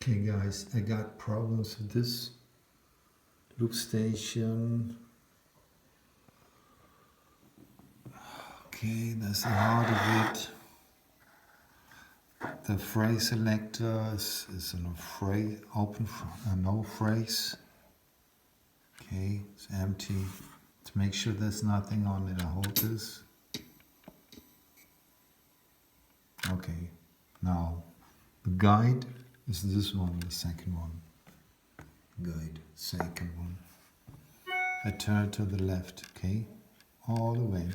Okay guys, I got problems with this loop station. Okay, that's a lot of it. The phrase selector is in a phrase, open, no phrase. Okay, it's empty. To make sure there's nothing on it, I hold this. Okay, now the guide is this one, the second one. Guide, second one. I turn to the left, okay, all the way.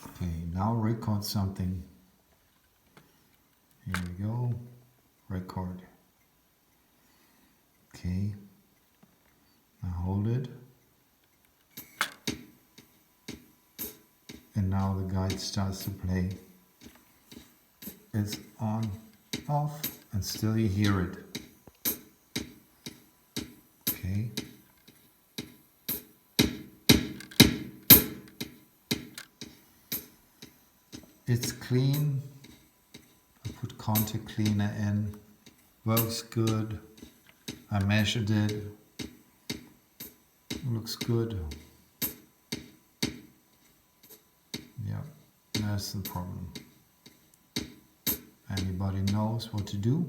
Okay, now record something. Here we go, record. Okay, now hold it. And now the guide starts to play. It's on, off, and still you hear it. Okay. It's clean. I put contact cleaner in. Works good. I measured it. Looks good. Yeah, that's the problem. Anybody knows what to do?